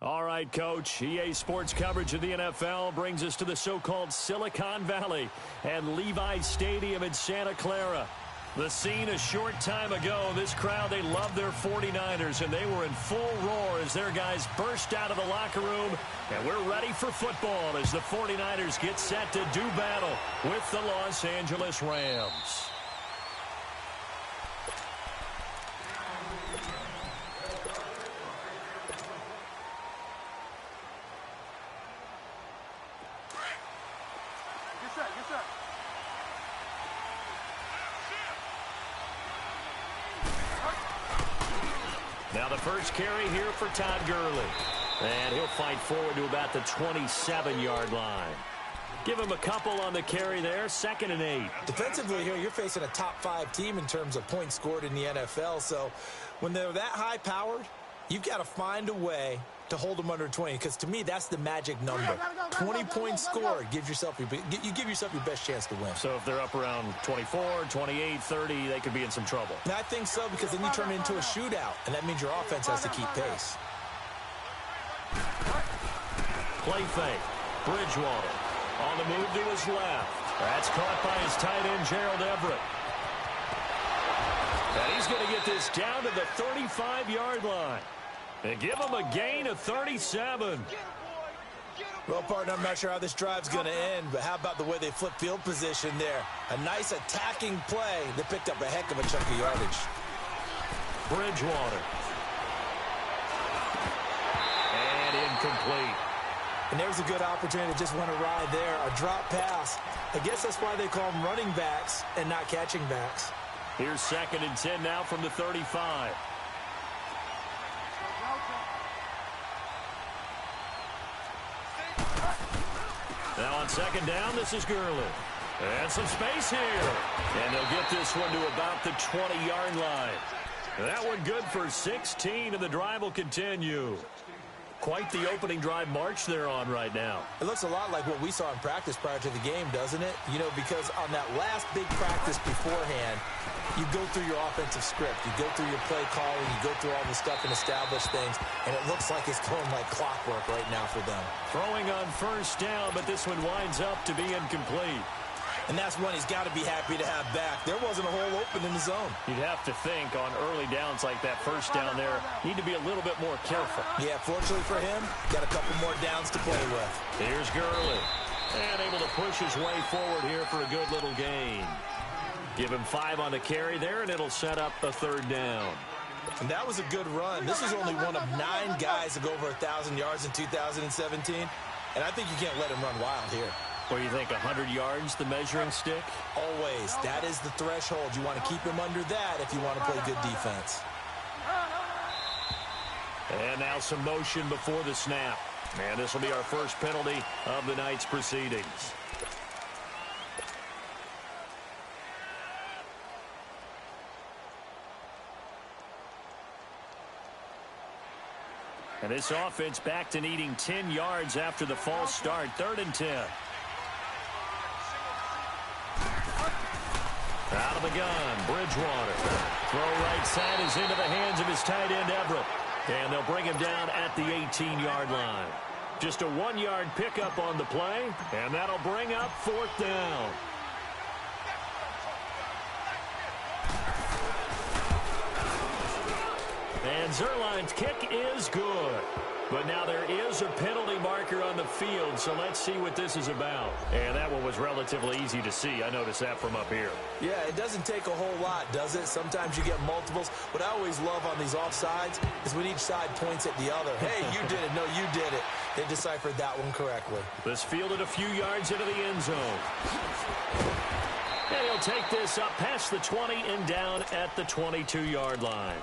All right, Coach. EA Sports coverage of the NFL brings us to the so-called Silicon Valley and Levi's Stadium in Santa Clara. The scene a short time ago, this crowd, they love their 49ers, and they were in full roar as their guys burst out of the locker room. And we're ready for football as the 49ers get set to do battle with the Los Angeles Rams. Now the first carry here for Todd Gurley. And he'll fight forward to about the 27-yard line. Give him a couple on the carry there, 2nd and 8. Defensively here, you're facing a top-5 team in terms of points scored in the NFL. So when they're that high-powered, you've got to find a way to hold them under 20, because to me, that's the magic number. 20 points scored, you give yourself your best chance to win. So if they're up around 24, 28, 30, they could be in some trouble. And I think so, because then you turn it into a shootout, and that means your offense has to keep pace. Play fake. Bridgewater on the move to his left. That's caught by his tight end, Gerald Everett. And he's going to get this down to the 35-yard line. And give him a gain of 37. Well, partner, I'm not sure how this drive's going to end, but how about the way they flip field position there? A nice attacking play that picked up a heck of a chunk of yardage. Bridgewater. And incomplete. And there's a good opportunity to just want to ride there. A drop pass. I guess that's why they call them running backs and not catching backs. Here's 2nd and 10 now from the 35. Now on 2nd down, this is Gurley. And some space here. And they'll get this one to about the 20-yard line. That one good for 16, and the drive will continue. Quite the opening drive march they're on right now. It looks a lot like what we saw in practice prior to the game, doesn't it? You know, because on that last big practice beforehand, you go through your offensive script. You go through your play calling. You go through all the stuff and establish things. And it looks like it's going like clockwork right now for them. Throwing on 1st down, but this one winds up to be incomplete. And that's one he's got to be happy to have back. There wasn't a hole open in the zone. You'd have to think on early downs like that 1st down there, need to be a little bit more careful. Yeah, fortunately for him, got a couple more downs to play with. Here's Gurley. And able to push his way forward here for a good little gain. Give him 5 on the carry there, and it'll set up a 3rd down. And that was a good run. This is only one of 9 guys to go over 1,000 yards in 2017. And I think you can't let him run wild here. What do you think, 100 yards, the measuring stick? Always. That is the threshold. You want to keep him under that if you want to play good defense. And now some motion before the snap. And this will be our first penalty of the night's proceedings. And this offense back to needing 10 yards after the false start. 3rd and 10. Out of the gun, Bridgewater. Throw right side is into the hands of his tight end, Everett. And they'll bring him down at the 18-yard line. Just a 1-yard pickup on the play, and that'll bring up 4th down. And Zerline's kick is good. But now there is a penalty marker on the field, so let's see what this is about. And that one was relatively easy to see. I noticed that from up here. Yeah, it doesn't take a whole lot, does it? Sometimes you get multiples. What I always love on these offsides is when each side points at the other. Hey, you did it. No, you did it. They deciphered that one correctly. This fielded a few yards into the end zone. And he'll take this up past the 20 and down at the 22-yard line.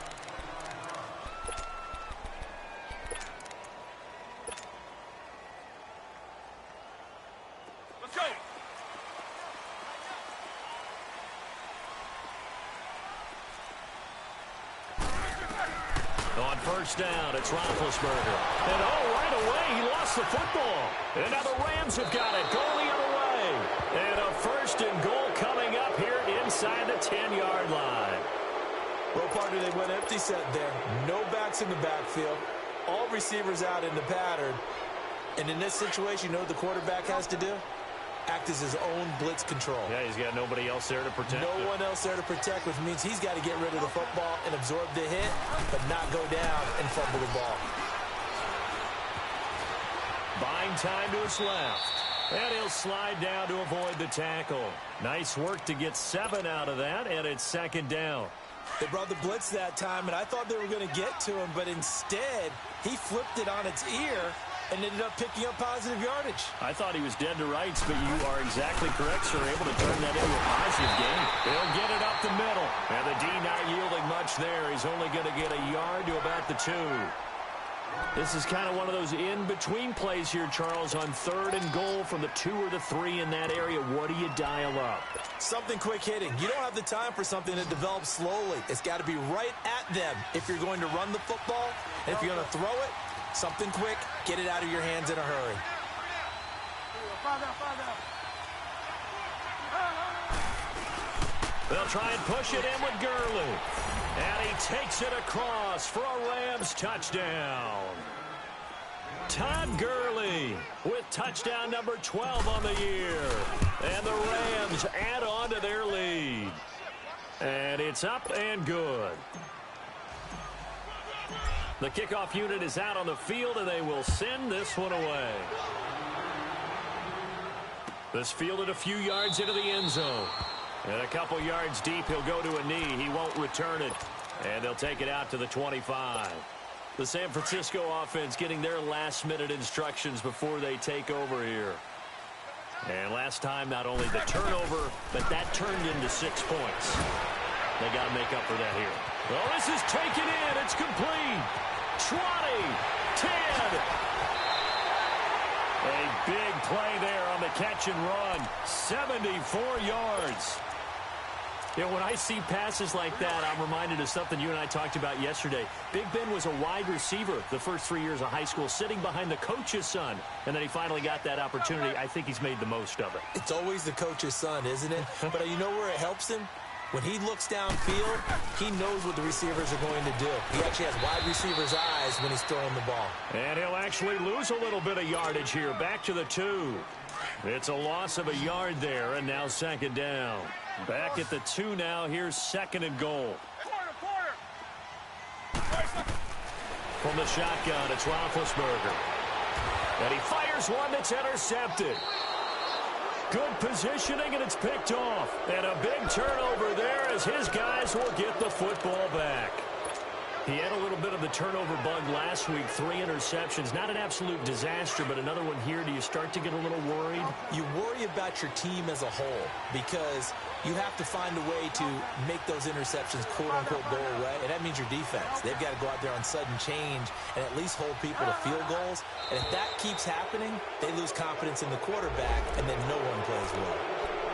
On 1st down, it's Roethlisberger. And right away, he lost the football. And now the Rams have got it, going the other way. And a 1st and goal coming up here inside the 10-yard line. Well, partner, they went empty set there. No backs in the backfield. all receivers out in the pattern. And in this situation, you know what the quarterback has to do? Act as his own blitz control. Yeah, he's got nobody else there to protect. No one else there to protect, which means he's got to get rid of the football and absorb the hit, but not go down and fumble the ball. Buying time to his left. And he'll slide down to avoid the tackle. Nice work to get 7 out of that, and it's second down. They brought the blitz that time, and I thought they were going to get to him, but instead, he flipped it on its ear and ended up picking up positive yardage. I thought he was dead to rights, but you are exactly correct, sir. Able to turn that into a positive gain. He'll get it up the middle. And the D not yielding much there. He's only going to get a yard to about the 2. This is kind of one of those in-between plays here, Charles, on 3rd and goal from the 2 or the 3 in that area. What do you dial up? Something quick hitting. You don't have the time for something that develops slowly. It's got to be right at them if you're going to run the football. And if you're going to throw it, something quick, get it out of your hands in a hurry. They'll try and push it in with Gurley. And he takes it across for a Rams touchdown. Todd Gurley with touchdown number 12 on the year. And the Rams add on to their lead. And it's up and good. The kickoff unit is out on the field, and they will send this one away. This fielded a few yards into the end zone. And a couple yards deep, he'll go to a knee. He won't return it. And they'll take it out to the 25. The San Francisco offense getting their last-minute instructions before they take over here. And last time, not only the turnover, but that turned into 6 points. They got to make up for that here. Well, this is taken in. It's complete. 20, 10. A big play there on the catch and run. 74 yards. You know, when I see passes like that, I'm reminded of something you and I talked about yesterday. Big Ben was a wide receiver the first 3 years of high school, sitting behind the coach's son. And then he finally got that opportunity. I think he's made the most of it. It's always the coach's son, isn't it? But you know where it helps him? When he looks downfield, he knows what the receivers are going to do. He actually has wide receivers' eyes when he's throwing the ball. And he'll actually lose a little bit of yardage here. Back to the 2. It's a loss of a yard there, and now second down. Back at the 2 now. Here's 2nd and goal. From the shotgun, it's Roethlisberger. And he fires one that's intercepted. Good positioning, and it's picked off. And a big turnover there as his guys will get the football back. He had a little bit of the turnover bug last week, 3 interceptions. Not an absolute disaster, but another one here. Do you start to get a little worried? You worry about your team as a whole because you have to find a way to make those interceptions, quote-unquote, go away, and that means your defense. They've got to go out there on sudden change and at least hold people to field goals. And if that keeps happening, they lose confidence in the quarterback, and then no one plays well.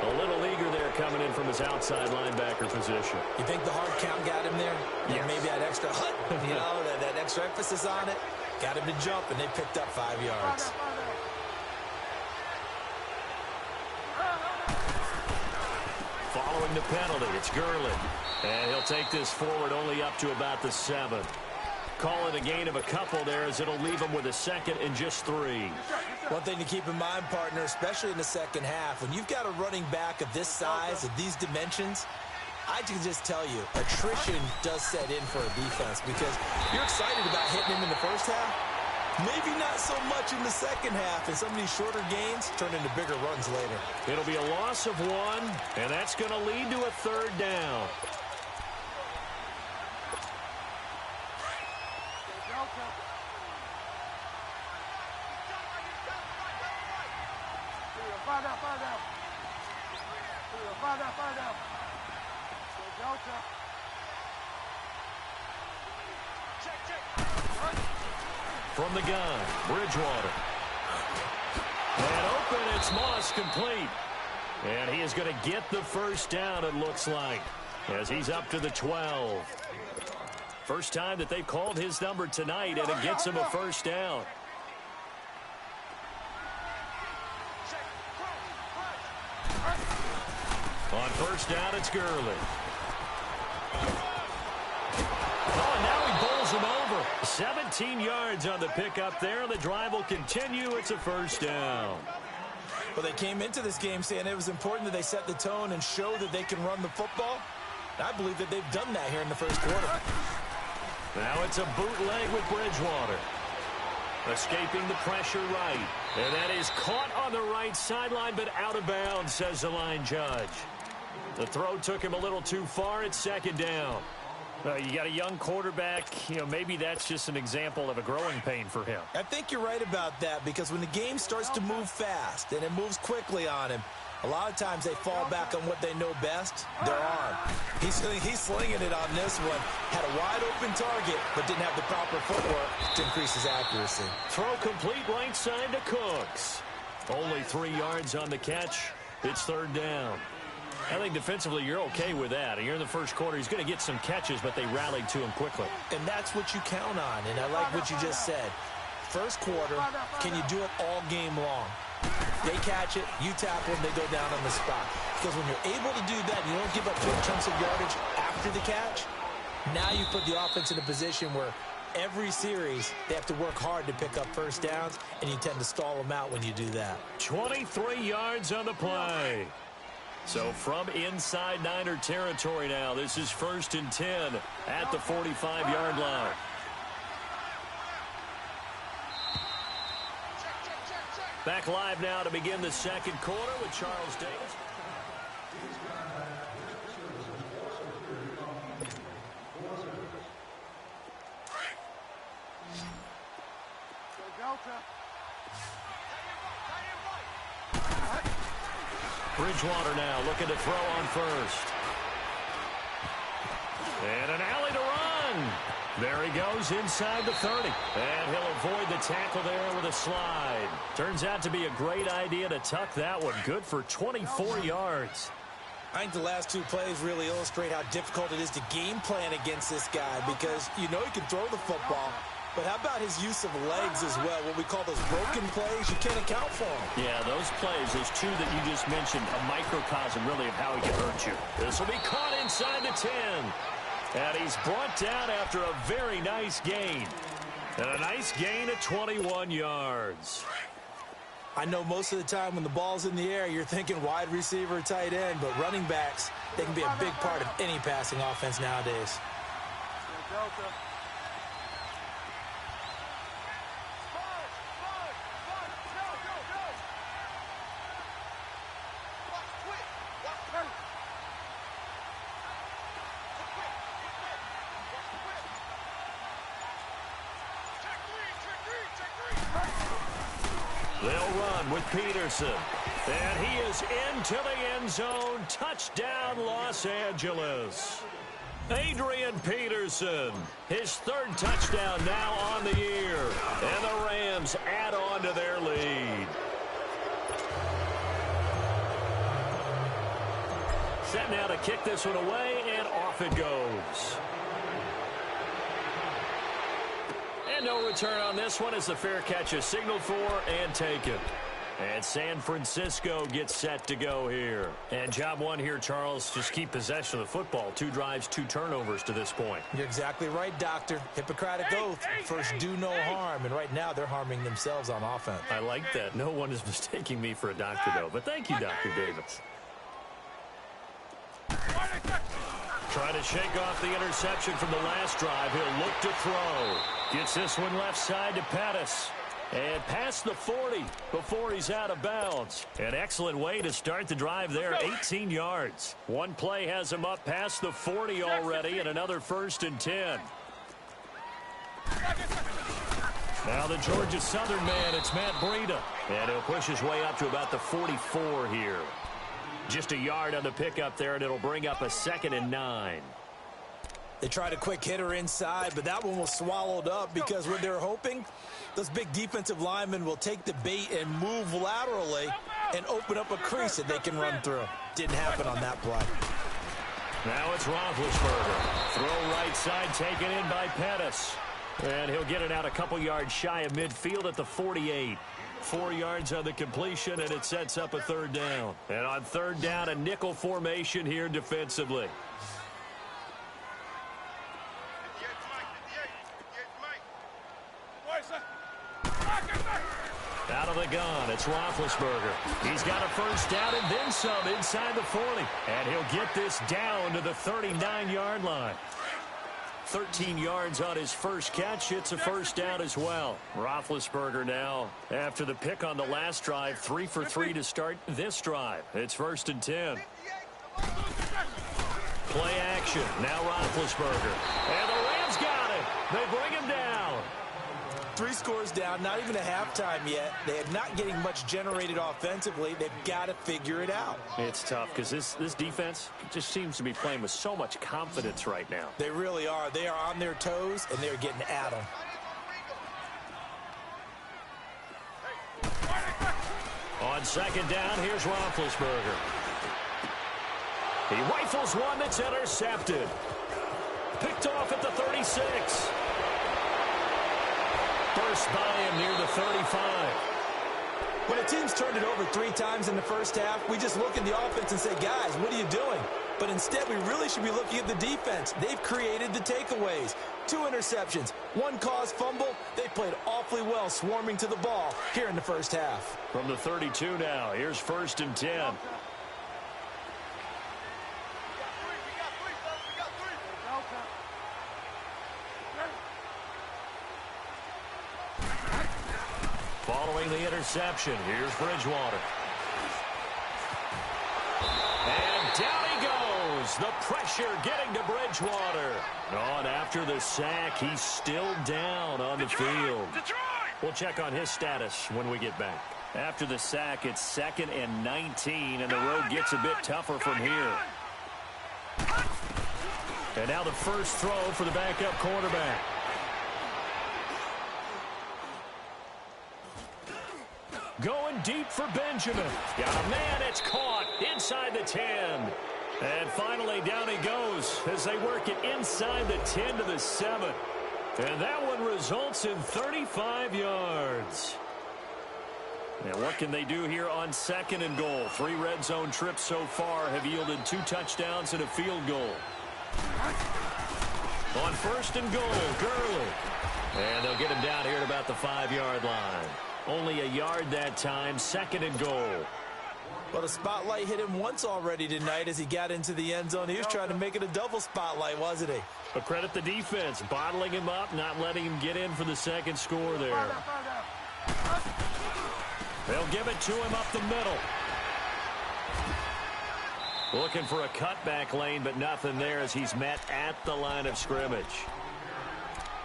A little eager there coming in from his outside linebacker position. You think the hard count got him there? Yes. Maybe that extra hut, you know, that extra emphasis on it. Got him to jump, and they picked up 5 yards. Following the penalty, it's Gurley. And he'll take this forward only up to about the 7. Call it a gain of a couple there as it'll leave him with a 2nd and just 3. One thing to keep in mind, partner, especially in the second half, when you've got a running back of this size, of these dimensions, I can just tell you, attrition does set in for a defense because you're excited about hitting him in the first half. Maybe not so much in the second half, and some of these shorter gains turn into bigger runs later. It'll be a loss of 1, and that's going to lead to a 3rd down. From the gun, Bridgewater. And open, it's Moss, complete. And he is going to get the first down, it looks like, as he's up to the 12. First time that they've called his number tonight, and it gets him a first down. On first down, it's Gurley. Oh, and now he bowls him over. 17 yards on the pickup there. The drive will continue. It's a first down. Well, they came into this game saying it was important that they set the tone and show that they can run the football. I believe that they've done that here in the first quarter. Now it's a bootleg with Bridgewater. Escaping the pressure right. And that is caught on the right sideline, but out of bounds, says the line judge. The throw took him a little too far. It's second down. You got a young quarterback. Maybe that's just an example of a growing pain for him. I think you're right about that, because when the game starts to move fast and it moves quickly on him, a lot of times they fall back on what they know best, their arm. He's slinging it on this one. Had a wide-open target, but didn't have the proper footwork to increase his accuracy. Throw complete right side to Cooks. Only 3 yards on the catch. It's third down. I think defensively you're okay with that. You're in the first quarter. He's going to get some catches, but they rallied to him quickly. And that's what you count on, and I like what you just said. First quarter, can you do it all game long? They catch it, you tackle them, they go down on the spot. Because when you're able to do that, you don't give up big chunks of yardage after the catch. Now you put the offense in a position where every series they have to work hard to pick up first downs, and you tend to stall them out when you do that. 23 yards on the play. So from inside Niner territory now, this is 1st and 10 at the 45-yard line. Back live now to begin the second quarter with Charles Davis. Bridgewater now looking to throw on first. And an alley to run. There he goes inside the 30. And he'll avoid the tackle there with a slide. Turns out to be a great idea to tuck that one. Good for 24 yards. I think the last two plays really illustrate how difficult it is to game plan against this guy, because you know he can throw the football, but how about his use of legs as well? What we call those broken plays, you can't account for them. Yeah, those plays, those two that you just mentioned, a microcosm really of how he can hurt you. This will be caught inside the 10. And he's brought down after a very nice gain. And a nice gain of 21 yards. I know most of the time when the ball's in the air, you're thinking wide receiver, tight end, but running backs, they can be a big part of any passing offense nowadays. They'll run with Peterson. And he is into the end zone. Touchdown, Los Angeles. Adrian Peterson, his third touchdown now on the year. And the Rams add on to their lead. Set now to kick this one away, and off it goes. And no return on this one as the fair catch is signaled for and taken. And San Francisco gets set to go here. And job one here, Charles, just keep possession of the football. 2 drives, 2 turnovers to this point. You're exactly right, Doctor. Hippocratic oath. First, do no harm. And right now, they're harming themselves on offense. I like that. No one is mistaking me for a doctor, though. But thank you, Dr. Davis. Trying to shake off the interception from the last drive. He'll look to throw. Gets this one left side to Pettis. And past the 40 before he's out of bounds. An excellent way to start the drive there, 18 yards. One play has him up past the 40 already, and another 1st and 10. Now the Georgia Southern man, it's Matt Breida. And he'll push his way up to about the 44 here. Just a yard on the pickup there, and it'll bring up a 2nd and 9. They tried a quick hitter inside, but that one was swallowed up because what they're hoping, those big defensive linemen will take the bait and move laterally and open up a crease that they can run through. Didn't happen on that play. Now it's Roethlisberger. Throw right side taken in by Pettis. And he'll get it out a couple yards shy of midfield at the 48. 4 yards on the completion, and it sets up a 3rd down. And on 3rd down, a nickel formation here defensively. the gun. It's Roethlisberger. He's got a first down and then some inside the 40. And he'll get this down to the 39-yard line. 13 yards on his first catch. It's a first down as well. Roethlisberger now, after the pick on the last drive, 3 for 3 to start this drive. It's 1st and 10. Play action. Now Roethlisberger. And the Rams got it. They bring him down. 3 scores down, not even a halftime yet. They are not getting much generated offensively. They've got to figure it out. It's tough because this defense just seems to be playing with so much confidence right now. They really are. They are on their toes, and they're getting at them. On 2nd down, here's Roethlisberger. He rifles one that's intercepted. Picked off at the 36. First by him near the 35. When a team's turned it over 3 times in the first half, we just look at the offense and say, guys, what are you doing? But instead, we really should be looking at the defense. They've created the takeaways. 2 interceptions, 1 caused fumble. They played awfully well swarming to the ball here in the first half. From the 32 now, here's 1st and 10. Following the interception, here's Bridgewater. And down he goes. The pressure getting to Bridgewater. On after the sack, he's still down on the field. We'll check on his status when we get back. After the sack, it's 2nd and 19, and the road gets a bit tougher from here. And now the first throw for the backup quarterback. Going deep for Benjamin. Got a man, it's caught inside the 10. And finally down he goes as they work it inside the 10 to the 7. And that one results in 35 yards. And what can they do here on 2nd and goal? 3 red zone trips so far have yielded 2 touchdowns and a field goal. On 1st and goal, Gurley. And they'll get him down here at about the 5-yard line. Only a yard that time, 2nd and goal. Well, the spotlight hit him once already tonight as he got into the end zone. He was trying to make it a double spotlight, wasn't he? But credit the defense, bottling him up, not letting him get in for the second score there. They'll give it to him up the middle. Looking for a cutback lane, but nothing there as he's met at the line of scrimmage.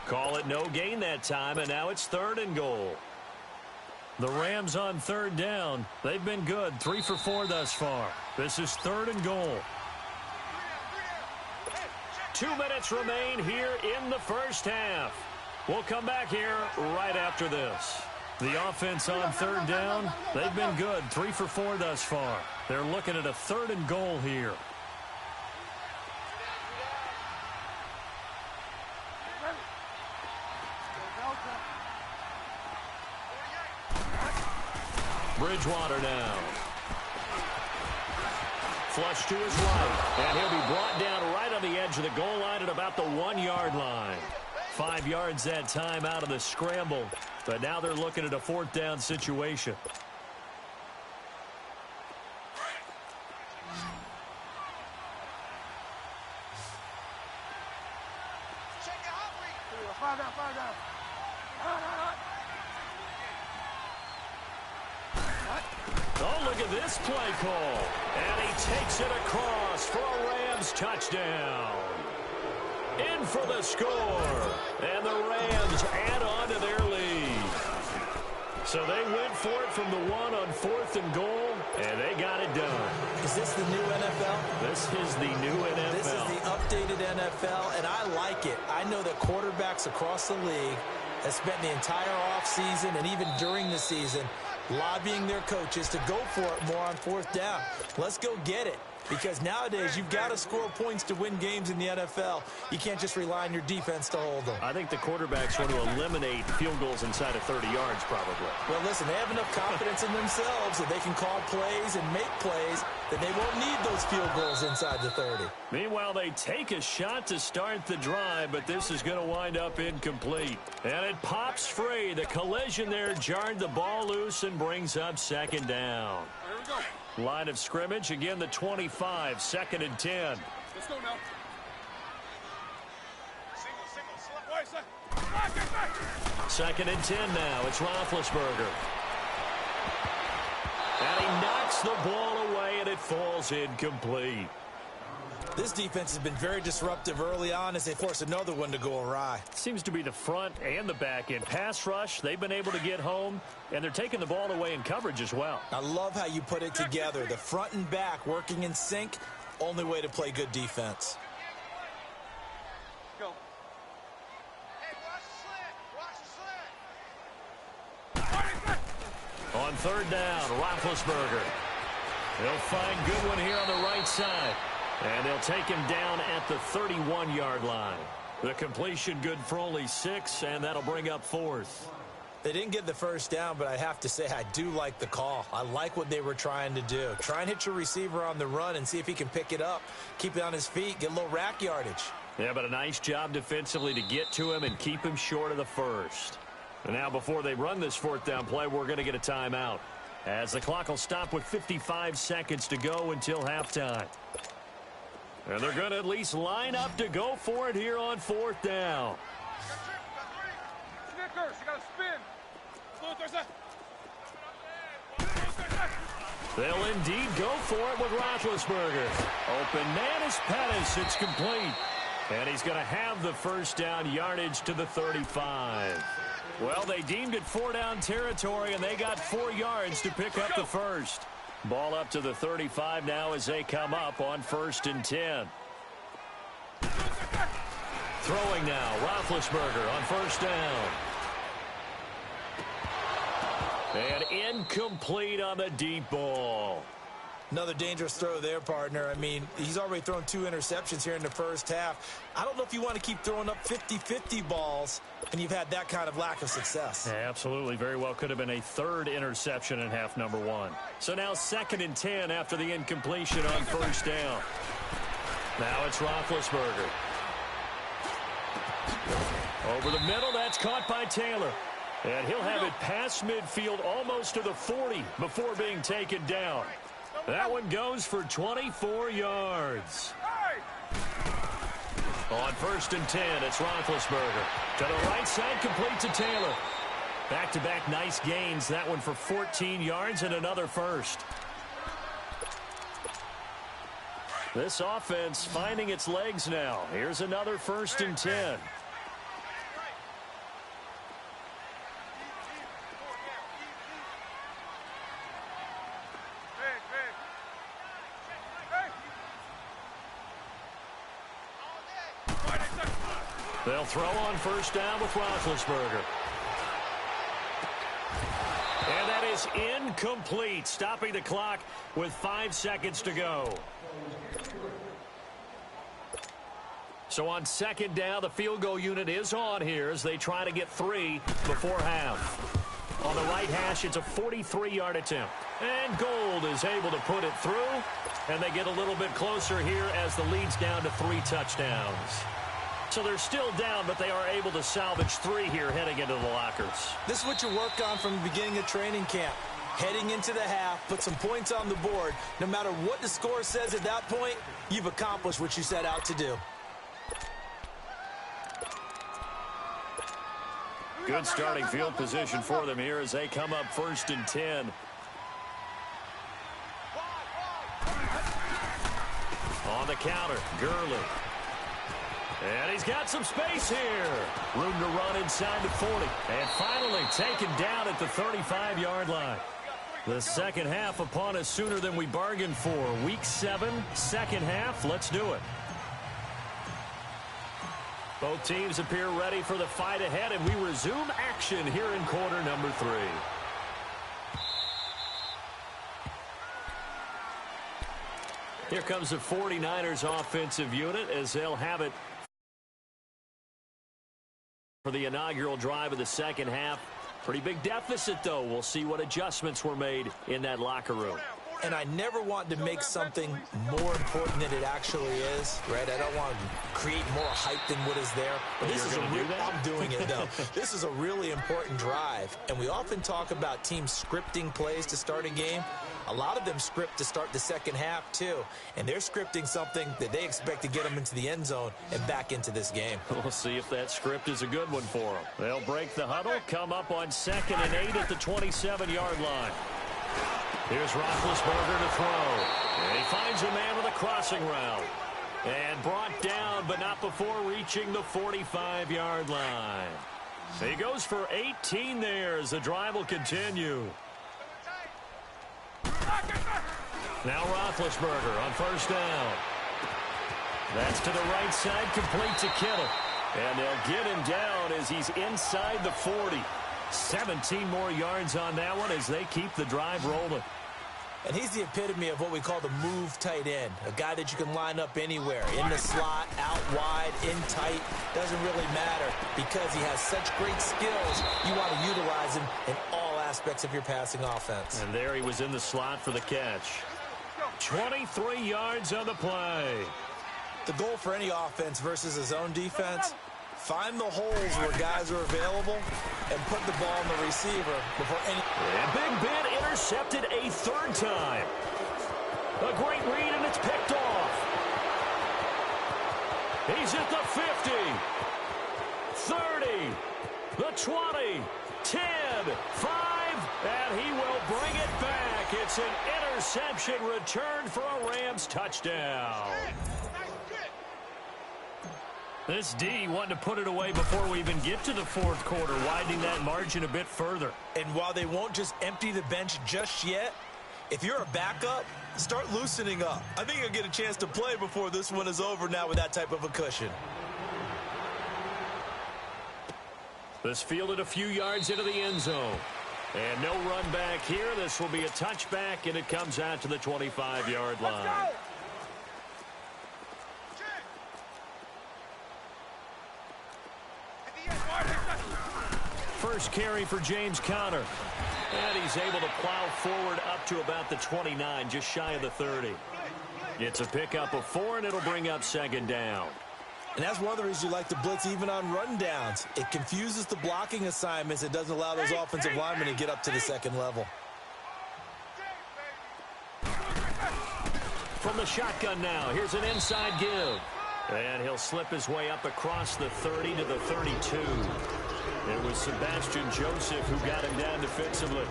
Call it no gain that time, and now it's 3rd and goal. The Rams on 3rd down. They've been good, 3 for 4 thus far. This is 3rd and goal. 2 minutes remain here in the first half. We'll come back here right after this. The offense on 3rd down, they've been good, 3 for 4 thus far. They're looking at a 3rd and goal here. Bridgewater now. Flush to his right. And he'll be brought down right on the edge of the goal line at about the 1-yard line. 5 yards that time out of the scramble. But now they're looking at a 4th down situation. Oh, look at this play call. And he takes it across for a Rams touchdown. In for the score. And the Rams add on to their lead. So they went for it from the 1 on 4th and goal, and they got it done. Is this the new NFL? This is the new NFL. This is the updated NFL, and I like it. I know that quarterbacks across the league have spent the entire offseason and even during the season lobbying their coaches to go for it more on 4th down. Let's go get it. because nowadays you've got to score points to win games in the NFL. You can't just rely on your defense to hold them. I think the quarterbacks want to eliminate field goals inside of 30 yards probably. Well, listen, they have enough confidence in themselves that they can call plays and make plays that they won't need those field goals inside the 30. Meanwhile, they take a shot to start the drive, but this is going to wind up incomplete. And it pops free. The collision there jarred the ball loose and brings up second down. Here we go. Line of scrimmage, again the 25, second and 10. Let's go now. Second and 10 now. It's Roethlisberger. And he knocks the ball away, and it falls incomplete. This defense has been very disruptive early on as they force another one to go awry. Seems to be the front and the back end. Pass rush, they've been able to get home, and they're taking the ball away in coverage as well. I love how you put it together. The front and back working in sync, only way to play good defense. Go. Hey, watch the slant. On third down, Roethlisberger. He'll find Goodwin here on the right side. And they'll take him down at the 31-yard line. The completion good for only 6, and that'll bring up fourth. They didn't get the first down, but I have to say I do like the call. I like what they were trying to do. Try and hit your receiver on the run and see if he can pick it up. Keep it on his feet, get a little rack yardage. Yeah, but a nice job defensively to get to him and keep him short of the first. And now before they run this fourth down play, we're going to get a timeout, as the clock will stop with 55 seconds to go until halftime. And they're going to at least line up to go for it here on fourth down. Snickers, you got to spin. They'll indeed go for it with Roethlisberger. Open man is Pettis. It's complete. And he's going to have the first down, yardage to the 35. Well, they deemed it 4-down territory, and they got 4 yards to pick up the first. Ball up to the 35 now as they come up on 1st and 10. Throwing now, Roethlisberger on 1st down. And incomplete on the deep ball. Another dangerous throw there, partner. I mean, he's already thrown 2 interceptions here in the first half. I don't know if you want to keep throwing up 50-50 balls, and you've had that kind of lack of success. Yeah, absolutely. Very well could have been a 3rd interception in half number 1. So now 2nd and 10 after the incompletion on 1st down. Now it's Roethlisberger. Over the middle, that's caught by Taylor. And he'll have it past midfield almost to the 40 before being taken down. That one goes for 24 yards. On 1st and 10, it's Roethlisberger. To the right side, complete to Taylor. Back-to-back nice gains. That one for 14 yards and another first. This offense finding its legs now. Here's another 1st and 10. They'll throw on 1st down with Roethlisberger. And that is incomplete, stopping the clock with 5 seconds to go. So on 2nd down, the field goal unit is on here as they try to get 3 before half. On the right hash, it's a 43-yard attempt. And Gold is able to put it through, and they get a little bit closer here as the lead's down to 3 touchdowns. So they're still down, but they are able to salvage 3 here heading into the lockers. This is what you work on from the beginning of training camp. Heading into the half, put some points on the board. No matter what the score says at that point, you've accomplished what you set out to do. Good starting field position for them here as they come up 1st and 10. On the counter, Gurley. And he's got some space here. Room to run inside the 40. And finally taken down at the 35-yard line. The second half upon us sooner than we bargained for. Week 7, second half. Let's do it. Both teams appear ready for the fight ahead, and we resume action here in quarter number 3. Here comes the 49ers offensive unit as they'll have it for the inaugural drive of the second half. Pretty big deficit, though. We'll see what adjustments were made in that locker room. And I never want to make something more important than it actually is, right? I don't want to create more hype than what is there. But this is I'm doing it, though. This is a really important drive. And we often talk about teams scripting plays to start a game. A lot of them script to start the second half, too. And they're scripting something that they expect to get them into the end zone and back into this game. We'll see if that script is a good one for them. They'll break the huddle, come up on 2nd and 8 at the 27-yard line. Here's Roethlisberger to throw. And he finds a man with a crossing route. And brought down, but not before reaching the 45-yard line. He goes for 18 there as the drive will continue. Now Roethlisberger on 1st down. That's to the right side, complete to Kittle. And they'll get him down as he's inside the 40. 17 more yards on that one as they keep the drive rolling. And he's the epitome of what we call the move tight end, a guy that you can line up anywhere, in the slot, out wide, in tight, doesn't really matter because he has such great skills. You want to utilize him in all aspects of your passing offense. And there he was in the slot for the catch. 23 yards on the play. The goal for any offense versus his own defense, find the holes where guys are available and put the ball in the receiver before any... And Big Ben intercepted a 3rd time. A great read, and it's picked off. He's at the 50, 30, the 20, 10, 5, and he will bring it back. It's an interception return for a Rams touchdown. This D wanted to put it away before we even get to the 4th quarter, widening that margin a bit further. And while they won't just empty the bench just yet, if you're a backup, start loosening up. I think you'll get a chance to play before this one is over now with that type of a cushion. This fielded a few yards into the end zone. And no run back here. This will be a touchback, and it comes out to the 25-yard line. First carry for James Conner. And he's able to plow forward up to about the 29, just shy of the 30. It's a pickup of 4, and it'll bring up 2nd down. And that's one of the reasons you like to blitz even on rundowns. It confuses the blocking assignments. It doesn't allow those offensive linemen to get up to the 2nd level. From the shotgun now, here's an inside give. And he'll slip his way up across the 30 to the 32. It was Sebastian Joseph who got him down defensively.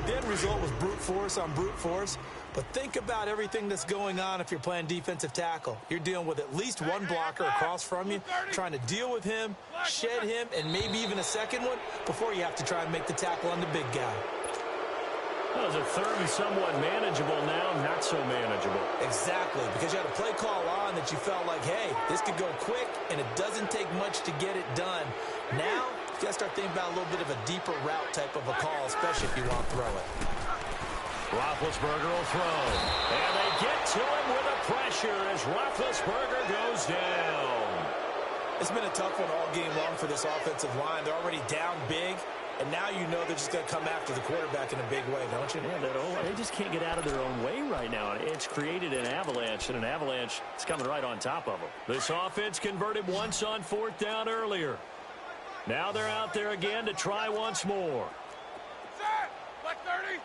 The end result was brute force on brute force. But think about everything that's going on if you're playing defensive tackle. You're dealing with at least one blocker across from you, trying to deal with him, shed him, and maybe even a second one before you have to try and make the tackle on the big guy. That was a 3rd and somewhat manageable, now not so manageable. Exactly, because you had a play call on that you felt like, hey, this could go quick, and it doesn't take much to get it done. Now, you got to start thinking about a little bit of a deeper route type of a call, especially if you want to throw it. Roethlisberger will throw. And they get to him with a pressure as Roethlisberger goes down. It's been a tough one all game long for this offensive line. They're already down big, and now you know they're just going to come after the quarterback in a big way, don't you? Yeah, they just can't get out of their own way right now. It's created an avalanche, and an avalanche is coming right on top of them. This offense converted once on 4th down earlier. Now they're out there again to try once more. Set! Black 30!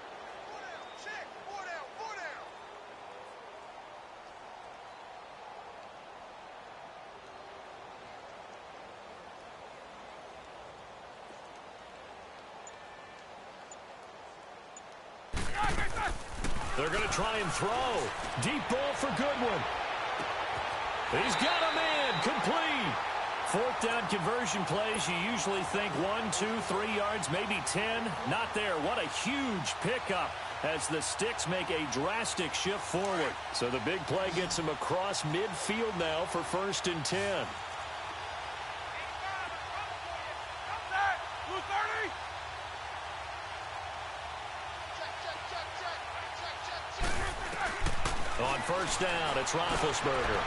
They're going to try and throw. Deep ball for Goodwin. He's got a man. Complete. 4th down conversion plays, you usually think 1, 2, 3 yards, maybe 10. Not there. What a huge pickup as the Sticks make a drastic shift forward. So the big play gets him across midfield now for 1st and 10. On first down, it's Roethlisberger.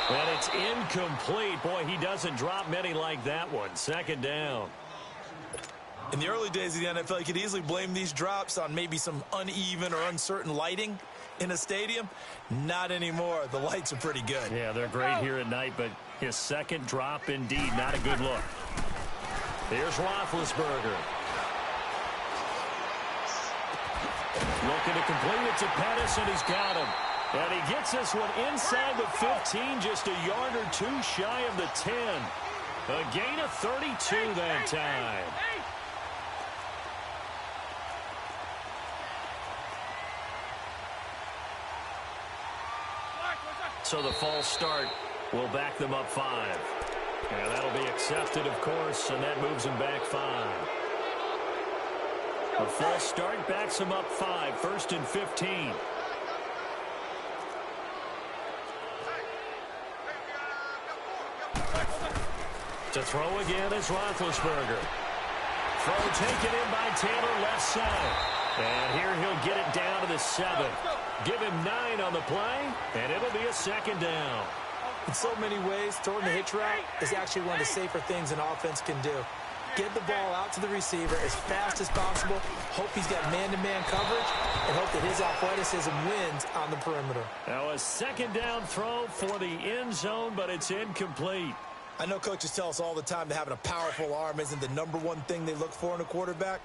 And it's incomplete. Boy, he doesn't drop many like that one. Second down. In the early days of the NFL, you could easily blame these drops on maybe some uneven or uncertain lighting in a stadium. Not anymore. The lights are pretty good. Yeah, they're great here at night, but his second drop, indeed, not a good look. Here's Roethlisberger. Looking to complete it to Pettis, and he's got him. And he gets this one inside the 15, just a yard or two shy of the 10. A gain of 32 that time. So the false start will back them up 5. And that'll be accepted, of course, and that moves them back 5. A false start backs them up 5, 1st and 15. To throw again is Roethlisberger. Throw taken in by Taylor left side. And here he'll get it down to the 7. Give him 9 on the play, and it'll be a second down. In so many ways, throwing the hitch route is actually one of the safer things an offense can do. Get the ball out to the receiver as fast as possible, hope he's got man-to-man coverage, and hope that his athleticism wins on the perimeter. Now a second down throw for the end zone, but it's incomplete. I know coaches tell us all the time that having a powerful arm isn't the number one thing they look for in a quarterback.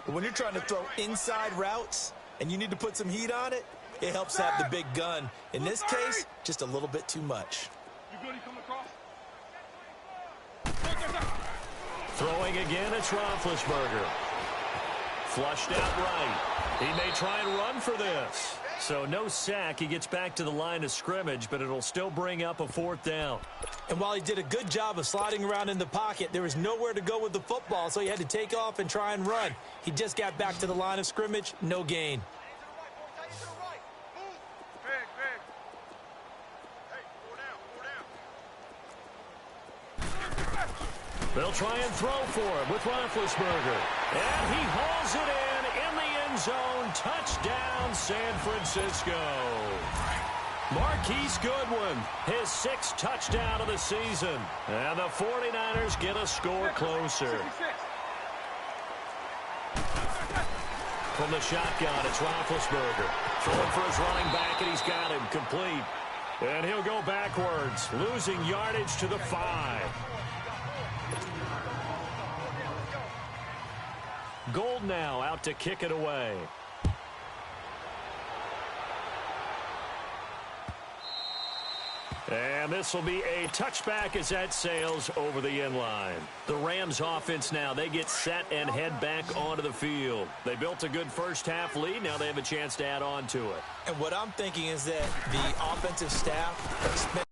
But when you're trying to throw inside routes and you need to put some heat on it, it helps to have the big gun. In this case, just a little bit too much. Throwing again, it's Roethlisberger. Flushed out right. He may try and run for this. So no sack. He gets back to the line of scrimmage, but it'll still bring up a 4th down. And while he did a good job of sliding around in the pocket, there was nowhere to go with the football, so he had to take off and try and run. He just got back to the line of scrimmage, no gain. They'll try and throw for him with Roethlisberger. And he hauls it in the end zone. Touchdown, San Francisco. Marquise Goodwin, his 6th touchdown of the season. And the 49ers get a score closer. From the shotgun, it's Roethlisberger. Throwing for his running back, and he's got him complete. And he'll go backwards, losing yardage to the 5. Gold now out to kick it away. And this will be a touchback as that sails over the end line. The Rams offense now, they get set and head back onto the field. They built a good first half lead. Now they have a chance to add on to it. And what I'm thinking is that the offensive staff spent